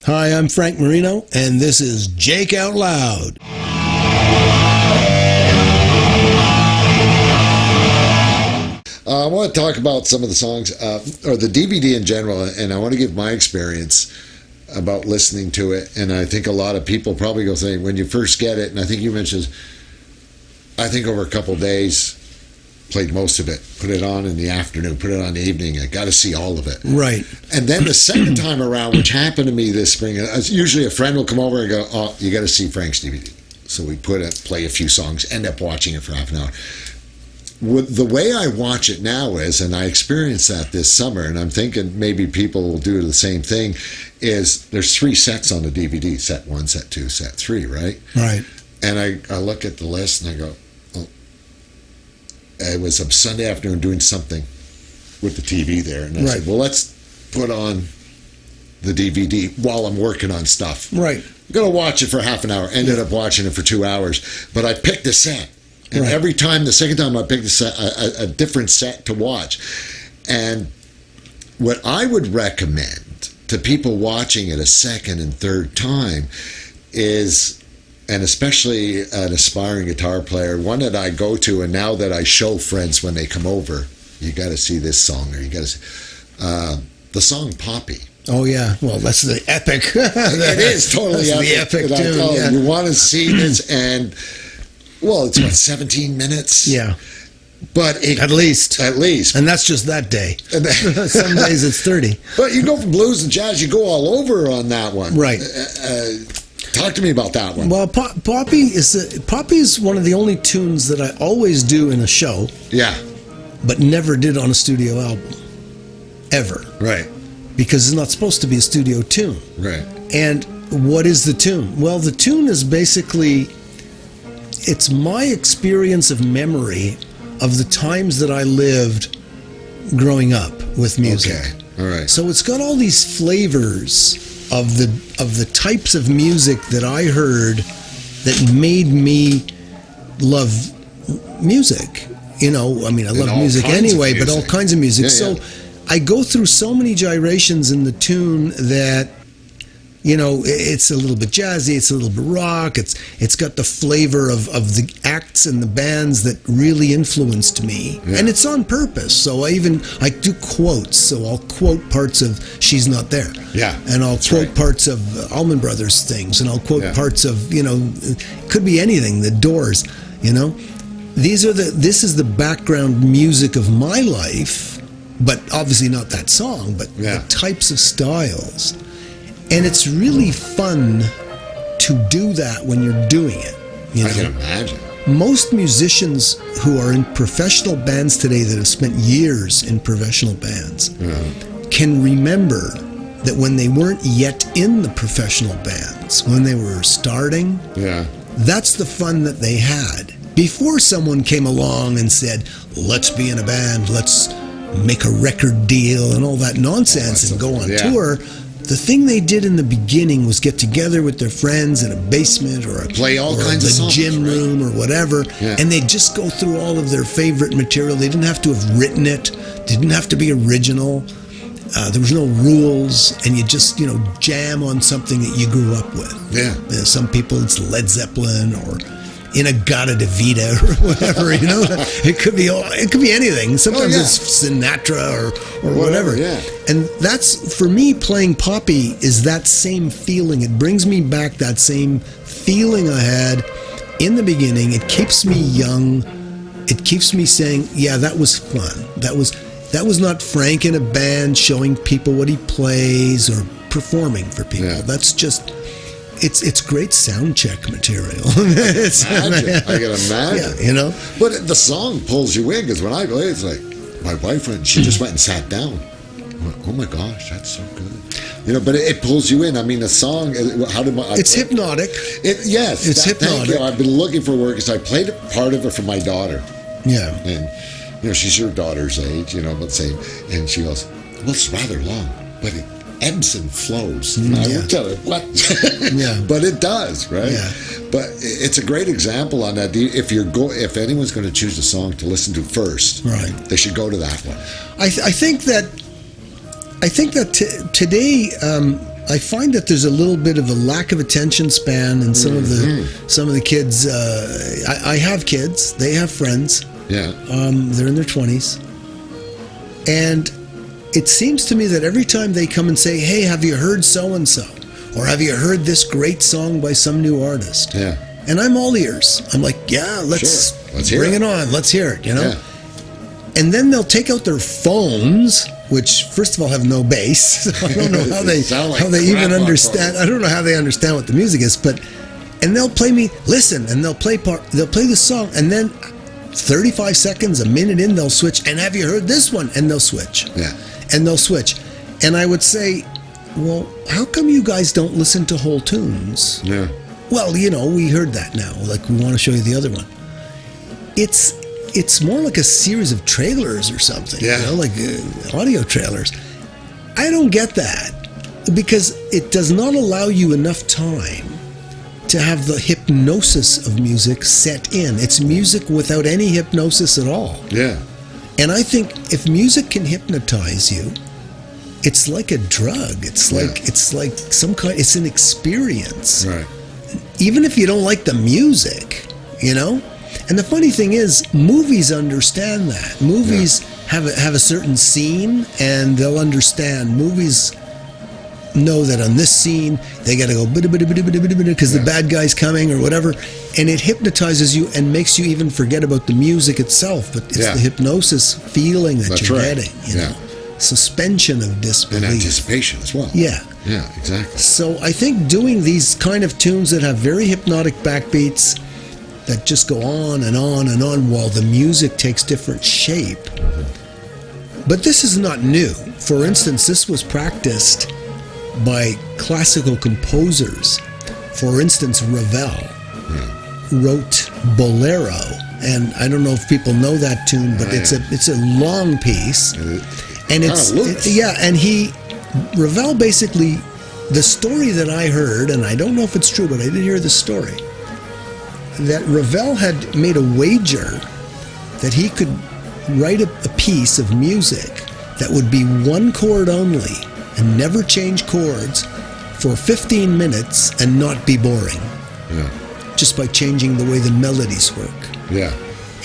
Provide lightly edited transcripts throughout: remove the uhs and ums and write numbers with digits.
Hi, I'm Frank Marino, and this is Jake Out Loud. I want to talk about some of the songs, or the DVD in general, and I want to give my experience about listening to it. And I think a lot of people probably go saying, when you first get it, and I think you mentioned, I think over a couple of days, played most of it, put it on in the afternoon, put it on the evening. I got to see all of it. Right. And then the second time around, which happened to me this spring, usually a friend will come over and go, "Oh, you got to see Frank's DVD." So we play a few songs, end up watching it for half an hour. The way I watch it now is, and I experienced that this summer, and I'm thinking maybe people will do the same thing, is there's 3 sets on the DVD, set 1, set 2, set 3, right? Right. And I look at the list and I go, it was a Sunday afternoon doing something with the TV there. And I said, well, let's put on the DVD while I'm working on stuff. Right. I'm going to watch it for half an hour. Ended up watching it for 2 hours. But I picked a set. And every time, the second time I picked a different set to watch. And what I would recommend to people watching it a second and third time is, and especially an aspiring guitar player, one that I go to, and now that I show friends when they come over, you got to see this song, or you got to see the song "Poppy." Oh yeah, well that's the epic. It is totally the epic tune. Yeah. You want to see this, and well, it's what, 17 minutes. Yeah, but at least, and that's just that day. Some days it's 30. But you go from blues and jazz, you go all over on that one, right? Talk to me about that one. Well, Poppy is one of the only tunes that I always do in a show. Yeah. But never did on a studio album. Ever. Right. Because it's not supposed to be a studio tune. Right. And what is the tune? Well, the tune is basically, it's my experience of memory of the times that I lived growing up with music. Okay. All right. So it's got all these flavors of the types of music that I heard that made me love music. You know, I mean, I love music anyway, but all kinds of music. So I go through so many gyrations in the tune that, you know, it's a little bit jazzy, it's a little bit rock, it's got the flavor of the acts and the bands that really influenced me. Yeah. And it's on purpose. So I do quotes, so I'll quote parts of She's Not There. Yeah. And I'll quote parts of Allman Brothers things, and I'll quote parts of, you know, it could be anything, the Doors, you know. This is the background music of my life, but obviously not that song, but the types of styles. And it's really fun to do that when you're doing it. You know? I can imagine. Most musicians who are in professional bands today that have spent years in professional bands can remember that when they weren't yet in the professional bands, when they were starting, that's the fun that they had. Before someone came along and said, let's be in a band, let's make a record deal and all that nonsense and go on tour, the thing they did in the beginning was get together with their friends in a basement or play all kinds of songs, gym room or whatever, and they'd just go through all of their favorite material. They didn't have to have written it, didn't have to be original. There was no rules, and you just, you know, jam on something that you grew up with. Yeah. You know, some people it's Led Zeppelin or Inagata de Vita or whatever, you know. It could be anything. Sometimes it's Sinatra or whatever. Yeah. And that's, for me, playing Poppy is that same feeling. It brings me back that same feeling I had in the beginning. It keeps me young. It keeps me saying, yeah, that was fun. That was not Frank in a band showing people what he plays or performing for people. Yeah. That's just... It's great sound check material. I can imagine. Yeah, you know. But the song pulls you in, because when I play, it's like my wife she just went and sat down. I went, oh my gosh, that's so good. You know, but it pulls you in. I mean, the song. It's hypnotic. Yes, it's hypnotic. Thank you. I've been looking for work because I played part of it for my daughter. Yeah. And you know, she's your daughter's age. You know, but same. And she goes, well, it's rather long, but it ebbs and flows. I would tell her, what? But it does, right? Yeah. But it's a great example on that. If anyone's going to choose a song to listen to first, right, they should go to that one. I think that today I find that there's a little bit of a lack of attention span in some of the kids. I have kids; they have friends. Yeah. They're in their 20s, and it seems to me that every time they come and say, "Hey, have you heard so and so?" or "Have you heard this great song by some new artist?" Yeah. And I'm all ears. I'm like, "Yeah, let's bring it on. Let's hear it." You know. Yeah. And then they'll take out their phones, which first of all have no bass. So I don't know how they even understand. I don't know how they understand what the music is. And they'll play me listen, and they'll play the song, and then 35 seconds, a minute in, they'll switch. And have you heard this one? And they'll switch. Yeah. And they'll switch. And I would say, well, how come you guys don't listen to whole tunes? Yeah. Well, we heard that now. Like, we want to show you the other one. It's more like a series of trailers or something, like audio trailers. I don't get that, because it does not allow you enough time to have the hypnosis of music set in. It's music without any hypnosis at all. Yeah. And I think if music can hypnotize you, it's like a drug. It's like it's an experience. Right. Even if you don't like the music, And the funny thing is, movies understand that. Movies have a certain scene, and they'll understand. Movies know that on this scene, they got to go because the bad guy's coming or whatever, and it hypnotizes you and makes you even forget about the music itself. But it's the hypnosis feeling that you're getting, suspension of disbelief. And anticipation as well. Yeah. Yeah, exactly. So I think doing these kind of tunes that have very hypnotic backbeats that just go on and on and on while the music takes different shape. But this is not new. For instance, this was practiced by classical composers. For instance, Ravel wrote Bolero, and I don't know if people know that tune, but it's a long piece, and Ravel basically, the story that I heard, and I don't know if it's true, but I did hear the story, that Ravel had made a wager that he could write a piece of music that would be one chord only and never change chords for 15 minutes and not be boring. Yeah. Just by changing the way the melodies work. Yeah.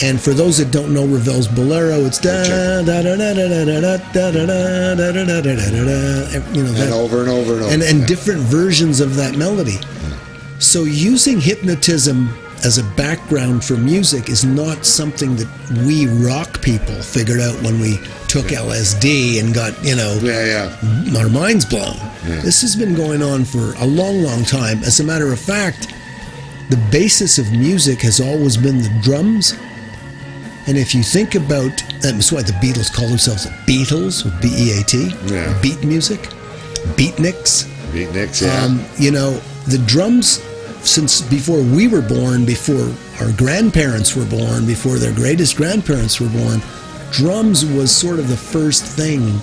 And for those that don't know Ravel's Bolero, it's da da da da da da da da da da da da da da da, and over and over and over. And different versions of that melody. So using hypnotism as a background for music is not something that we rock people figured out when we took LSD and got, our minds blown. Yeah. This has been going on for a long, long time. As a matter of fact, the basis of music has always been the drums. And if you think about, that's why the Beatles call themselves the Beatles, with B-E-A-T, beat music, beatniks. Beatniks, yeah. The drums, since before we were born, before our grandparents were born, before their greatest grandparents were born, drums was sort of the first thing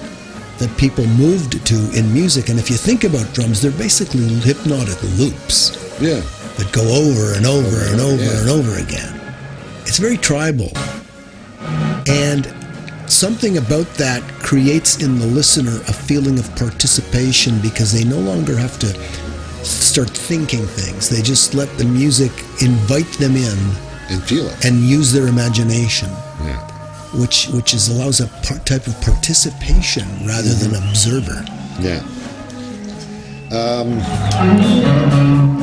that people moved to in music. And if you think about drums, they're basically hypnotic loops that go over and over and over and over again. It's very tribal. And something about that creates in the listener a feeling of participation, because they no longer have to start thinking things. They just let the music invite them in and feel it and use their imagination, which allows a type of participation rather than observer.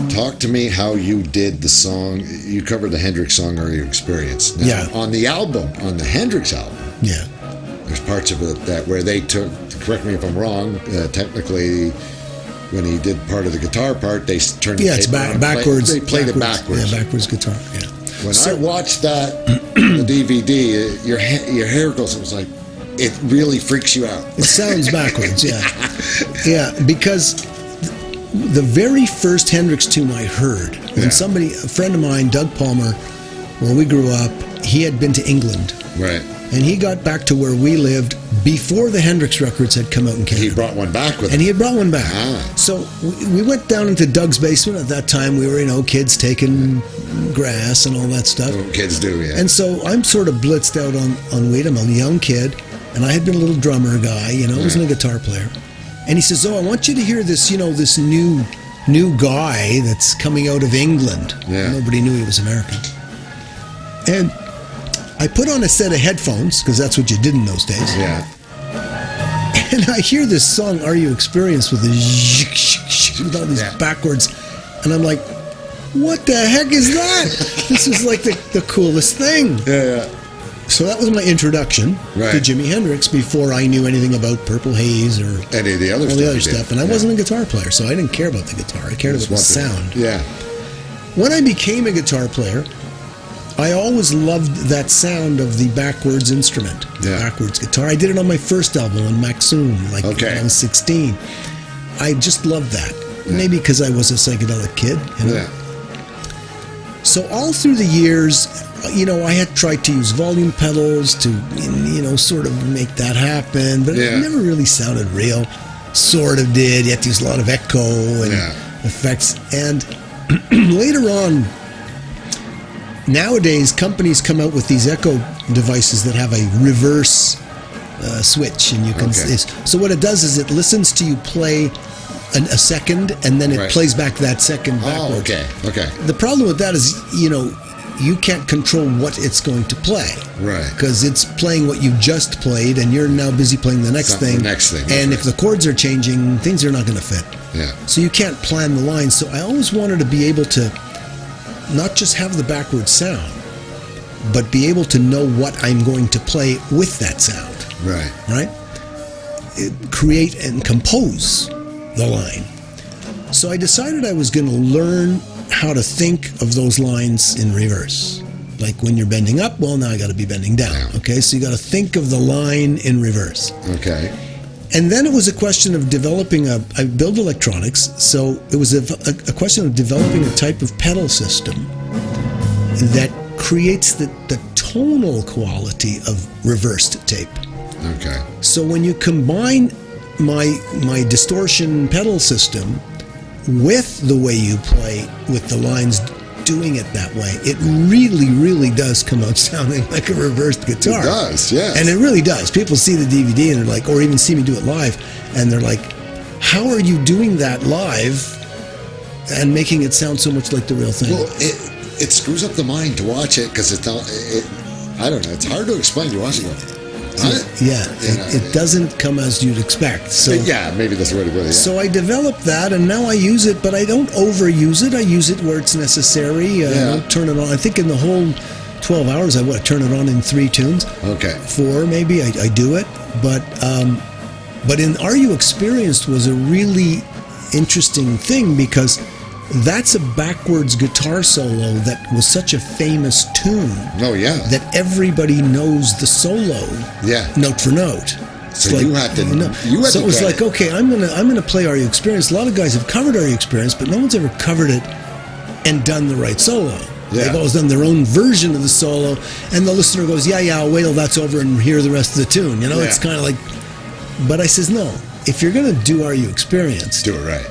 Talk to me how you did the song. You covered the Hendrix song, Are You Experienced? Now, on the album, on the Hendrix album, there's parts of it that where they took, correct me if I'm wrong, technically, when he did part of the guitar part, they turned it's backwards. They played it backwards. Yeah, backwards guitar. Yeah. When I watched that, the DVD, your hair goes. It was like, it really freaks you out. It sounds backwards. Yeah, because the very first Hendrix tune I heard, when a friend of mine, Doug Palmer, where we grew up, he had been to England. Right. And he got back to where we lived before the Hendrix records had come out in Canada. He brought one back with him. And he had brought one back. So we went down into Doug's basement. At that time, we were, kids taking grass and all that stuff. What kids do, yeah. And so I'm sort of blitzed out on weed. I'm a young kid, and I had been a little drummer guy, I wasn't a guitar player. And he says, "Oh, I want you to hear this, this new guy that's coming out of England." Yeah. Nobody knew he was American. And I put on a set of headphones, because that's what you did in those days. Yeah. And I hear this song, "Are You Experienced?" with with all these backwards. And I'm like, what the heck is that? This is like the coolest thing. Yeah. So that was my introduction to Jimi Hendrix before I knew anything about Purple Haze or any of the other stuff. And I wasn't a guitar player, so I didn't care about the guitar. I cared about the sound. Yeah. When I became a guitar player, I always loved that sound of the backwards instrument, the backwards guitar. I did it on my first album on Maxoon, when I was 16. I just loved that. Maybe because I was a psychedelic kid. Yeah. So all through the years, I had tried to use volume pedals to, sort of make that happen, but it never really sounded real. Sort of did. You had to use a lot of echo and effects. And later on, nowadays, companies come out with these echo devices that have a reverse switch, and you can. So what it does is it listens to you play a second, and then it plays back that second backwards. Oh, okay. The problem with that is, you can't control what it's going to play. Right. Because it's playing what you just played, and you're now busy playing the next thing. And if the chords are changing, things are not going to fit. Yeah. So you can't plan the lines. So I always wanted to be able to not just have the backwards sound, but be able to know what I'm going to play with that sound. Right? Create and compose the line. So I decided I was going to learn how to think of those lines in reverse. Like when you're bending up, well, now I got to be bending down. Okay, so you got to think of the line in reverse. Okay. And then it was a question of developing I build electronics, so it was a question of developing a type of pedal system that creates the tonal quality of reversed tape. Okay. So when you combine my distortion pedal system with the way you play, with the lines doing it that way, it really, really does come out sounding like a reversed guitar. It does, yes. And it really does. People see the DVD and they're like, or even see me do it live, and they're like, how are you doing that live and making it sound so much like the real thing? Well, it screws up the mind to watch it, because I don't know, it's hard to explain to watch it. It doesn't come as you'd expect. So maybe that's the way to put it. So I developed that, and now I use it, but I don't overuse it. I use it where it's necessary. I don't turn it on. I think in the whole 12 hours, I turn it on in 3 tunes. Okay. 4 maybe. I do it, but in Are You Experienced was a really interesting thing, because that's a backwards guitar solo that was such a famous tune. Oh, yeah. That everybody knows the solo. Yeah. Note for note. So you had to. So it was like, okay, I'm gonna play Are You Experienced. A lot of guys have covered Are You Experienced, but no one's ever covered it and done the right solo. Yeah. They've always done their own version of the solo, and the listener goes, yeah, I'll wait till that's over and hear the rest of the tune. It's kind of like. But I says, no. If you're gonna do Are You Experienced, do it right.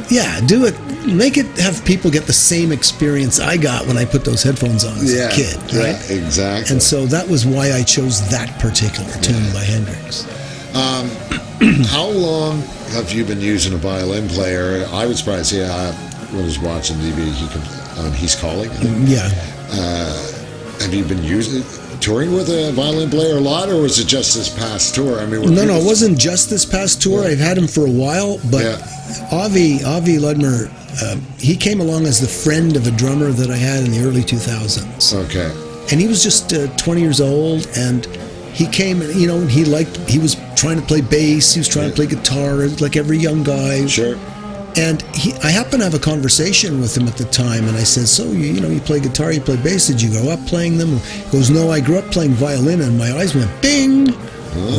Yeah, do it. Make it have people get the same experience I got when I put those headphones on as a kid, right? Yeah, exactly. And so that was why I chose that particular tune by Hendrix. How long have you been using a violin player? I was surprised. When I was watching DVD, He's Calling. Yeah. Have you been touring with a violin player a lot, or was it just this past tour? I mean, no, it wasn't just this past tour. I've had him for a while, but Avi Ludmer, he came along as the friend of a drummer that I had in the early 2000s. Okay. And he was just 20 years old, and he came, and he was trying to play bass, he was trying to play guitar, like every young guy. Sure. And I happened to have a conversation with him at the time, and I said, so, you play guitar, you play bass, did you grow up playing them? He goes, no, I grew up playing violin, and my eyes went, bing!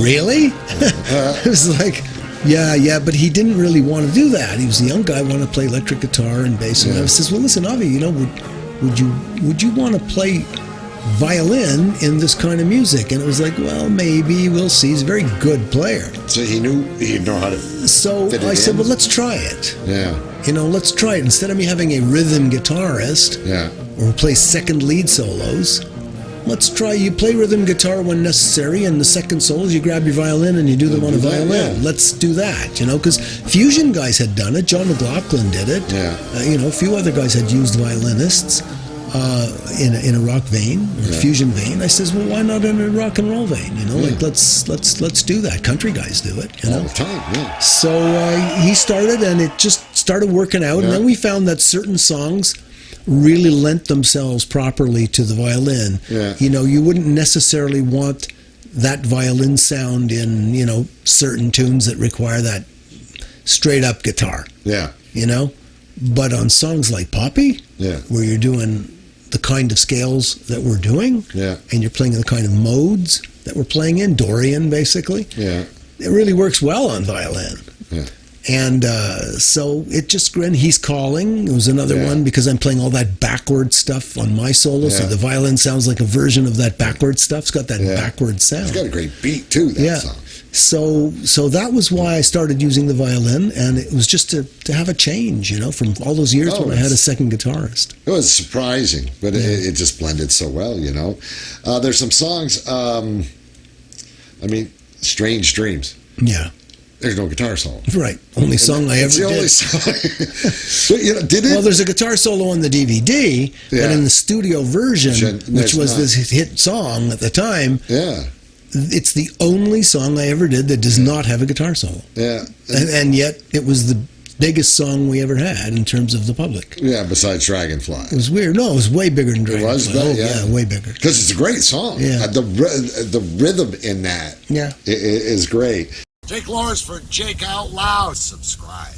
Really? It was like, yeah, but he didn't really want to do that. He was a young guy, wanted to play electric guitar and bass, and I says, well, listen, Avi, would you want to play violin in this kind of music? And it was like, well, maybe, we'll see. He's a very good player. So he'd know how to. So I said, well, let's try it. Yeah. Let's try it. Instead of me having a rhythm guitarist, or who plays second lead solos, let's try, you play rhythm guitar when necessary, and the second solos you grab your violin and you do them on a violin. Let's do that, you know, because fusion guys had done it. John McLaughlin did it. You know, a few other guys had used violinists in a rock vein or fusion vein. I says, well, why not in a rock and roll vein? You know, like let's do that. Country guys do it, you know, all the time. So he started, and it just started working out. And then we found that certain songs really lent themselves properly to the violin. You know, you wouldn't necessarily want that violin sound in, you know, certain tunes that require that straight up guitar. You know, but on songs like Poppy, where you're doing the kind of scales that we're doing, and you're playing the kind of modes that we're playing in, Dorian basically, it really works well on violin. And so it just, and He's Calling, it was another one, because I'm playing all that backward stuff on my solo, so the violin sounds like a version of that backward stuff. It's got that backward sound. It's got a great beat too, that song. So that was why I started using the violin, and it was just to have a change, you know, from all those years when I had a second guitarist. It was surprising, but it just blended so well, you know. There's some songs, I mean, Strange Dreams. There's no guitar solo. Right. Only song I ever did. It's the only song. But, you know, did it? Well, there's a guitar solo on the DVD, but in the studio version, which was this hit song at the time, it's the only song I ever did that does not have a guitar solo. And yet it was the biggest song we ever had in terms of the public. Besides Dragonfly. It was weird. No, it was way bigger than Dragonfly. It was? Way bigger. Because it's a great song. The rhythm in that is great. Jake Lawrence for Jake Out Loud. Subscribe.